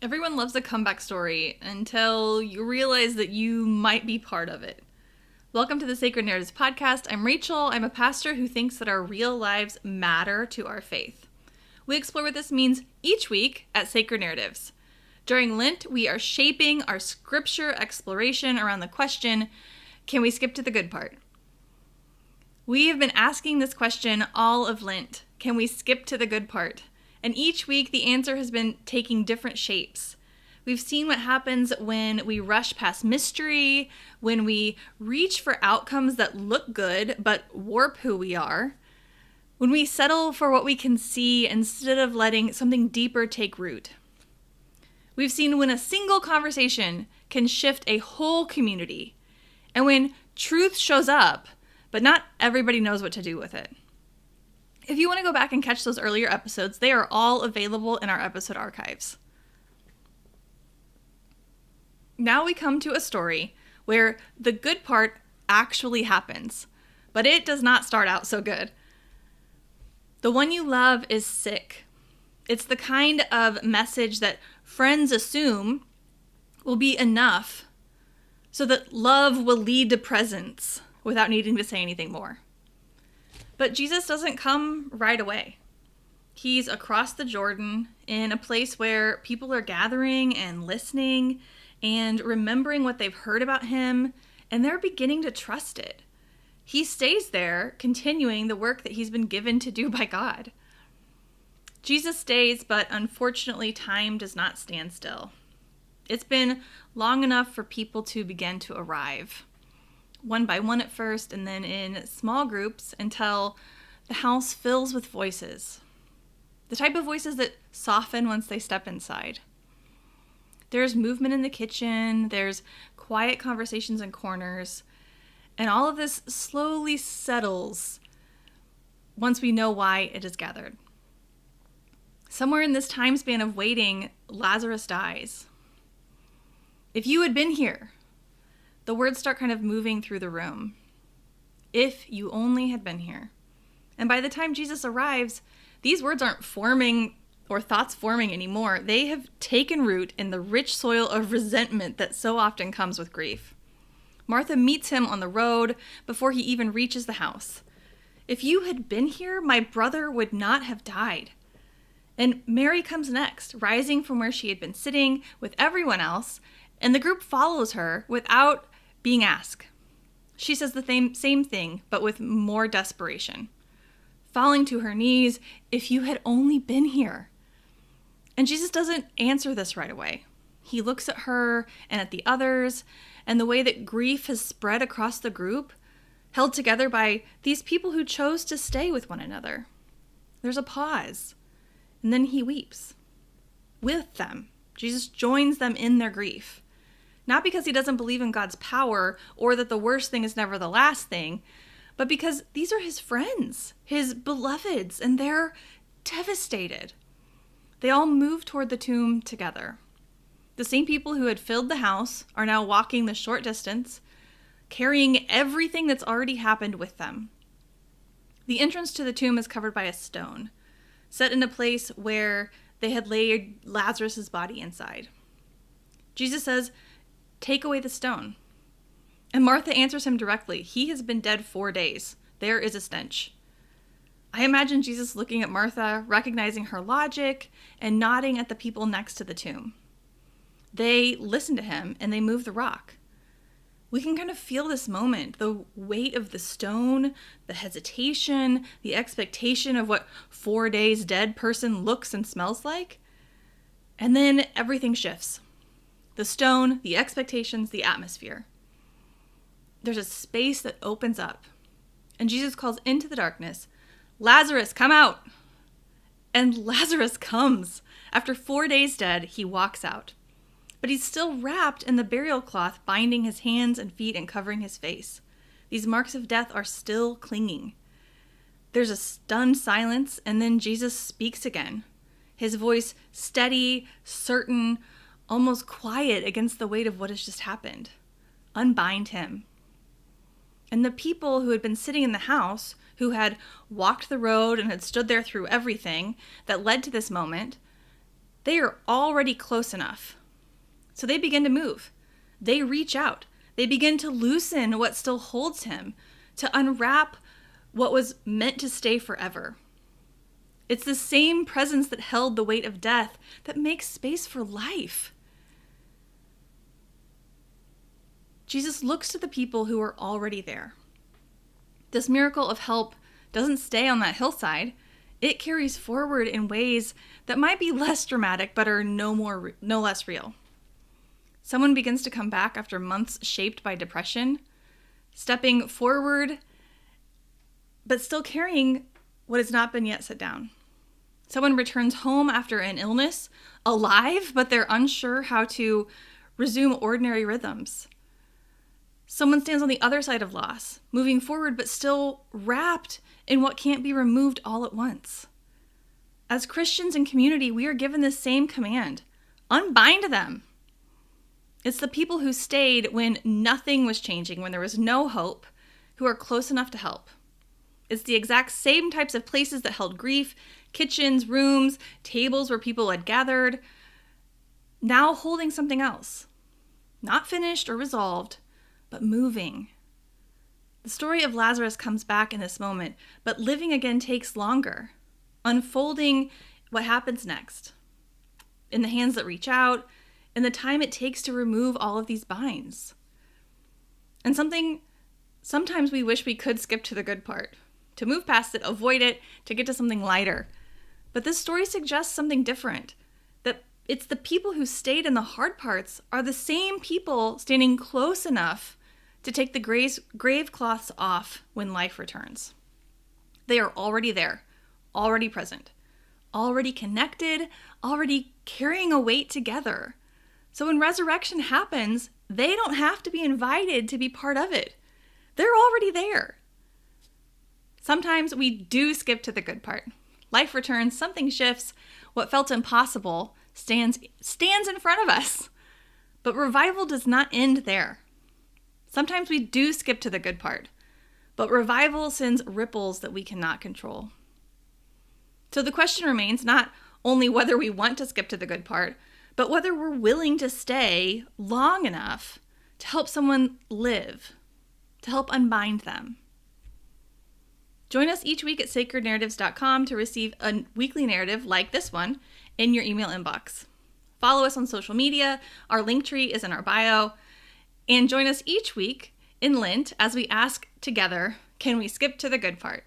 Everyone loves a comeback story until you realize that you might be part of it. Welcome to the Sacred Narratives podcast. I'm Rachel. I'm a pastor who thinks that our real lives matter to our faith. We explore what this means each week at Sacred Narratives. During Lent, we are shaping our scripture exploration around the question, can we skip to the good part? We have been asking this question all of Lent. Can we skip to the good part? And each week, the answer has been taking different shapes. We've seen what happens when we rush past mystery, when we reach for outcomes that look good but warp who we are, when we settle for what we can see instead of letting something deeper take root. We've seen when a single conversation can shift a whole community, and when truth shows up, but not everybody knows what to do with it. If you want to go back and catch those earlier episodes, they are all available in our episode archives. Now we come to a story where the good part actually happens, but it does not start out so good. The one you love is sick. It's the kind of message that friends assume will be enough so that love will lead to presence without needing to say anything more. But Jesus doesn't come right away. He's across the Jordan in a place where people are gathering and listening and remembering what they've heard about him, and they're beginning to trust it. He stays there, continuing the work that he's been given to do by God. Jesus stays, but unfortunately, time does not stand still. It's been long enough for people to begin to arrive. One by one at first, and then in small groups until the house fills with voices. The type of voices that soften once they step inside. There's movement in the kitchen, there's quiet conversations in corners, and all of this slowly settles once we know why it is gathered. Somewhere in this time span of waiting, Lazarus dies. If you had been here, the words start kind of moving through the room. If you only had been here. And by the time Jesus arrives, these words aren't forming or thoughts forming anymore. They have taken root in the rich soil of resentment that so often comes with grief. Martha meets him on the road before he even reaches the house. If you had been here, my brother would not have died. And Mary comes next, rising from where she had been sitting with everyone else, and the group follows her without being asked. She says the same thing, but with more desperation. Falling to her knees, if you had only been here. And Jesus doesn't answer this right away. He looks at her and at the others, and the way that grief has spread across the group, held together by these people who chose to stay with one another. There's a pause, and then he weeps with them. Jesus joins them in their grief. Not because he doesn't believe in God's power or that the worst thing is never the last thing, but because these are his friends, his beloveds, and they're devastated. They all move toward the tomb together. The same people who had filled the house are now walking the short distance, carrying everything that's already happened with them. The entrance to the tomb is covered by a stone, set in a place where they had laid Lazarus' body inside. Jesus says, "Take away the stone." And Martha answers him directly. He has been dead 4 days. There is a stench. I imagine Jesus looking at Martha, recognizing her logic, and nodding at the people next to the tomb. They listen to him, and they move the rock. We can kind of feel this moment, the weight of the stone, the hesitation, the expectation of what 4 days dead person looks and smells like. And then everything shifts. The stone, the expectations, the atmosphere. There's a space that opens up, and Jesus calls into the darkness, "Lazarus, come out!" And Lazarus comes. After 4 days dead, he walks out. But he's still wrapped in the burial cloth, binding his hands and feet and covering his face. These marks of death are still clinging. There's a stunned silence, and then Jesus speaks again. His voice steady, certain, almost quiet against the weight of what has just happened. Unbind him. And the people who had been sitting in the house, who had walked the road and had stood there through everything that led to this moment, They are already close enough. So they begin to move. They reach out. They begin to loosen what still holds him, to unwrap what was meant to stay forever. It's the same presence that held the weight of death that makes space for life. Jesus looks to the people who are already there. This miracle of help doesn't stay on that hillside. It carries forward in ways that might be less dramatic but are no less real. Someone begins to come back after months shaped by depression, stepping forward but still carrying what has not been yet set down. Someone returns home after an illness, alive, but they're unsure how to resume ordinary rhythms. Someone stands on the other side of loss, moving forward but still wrapped in what can't be removed all at once. As Christians in community, we are given this same command: unbind them. It's the people who stayed when nothing was changing, when there was no hope, who are close enough to help. It's the exact same types of places that held grief: kitchens, rooms, tables where people had gathered, now holding something else. Not finished or resolved, but moving. The story of Lazarus comes back in this moment, but living again takes longer, unfolding what happens next, in the hands that reach out, in the time it takes to remove all of these binds. And sometimes we wish we could skip to the good part, to move past it, avoid it, to get to something lighter. But this story suggests something different, that it's the people who stayed in the hard parts are the same people standing close enough to take the grave cloths off when life returns. They are already there, already present, already connected, already carrying a weight together. So when resurrection happens, they don't have to be invited to be part of it. They're already there. Sometimes we do skip to the good part. Life returns, something shifts, what felt impossible stands in front of us. But revival does not end there. Sometimes we do skip to the good part, but revival sends ripples that we cannot control. So the question remains not only whether we want to skip to the good part, but whether we're willing to stay long enough to help someone live, to help unbind them. Join us each week at sacrednarratives.com to receive a weekly narrative like this one in your email inbox. Follow us on social media. Our link tree is in our bio. And join us each week in Lent as we ask together, can we skip to the good part?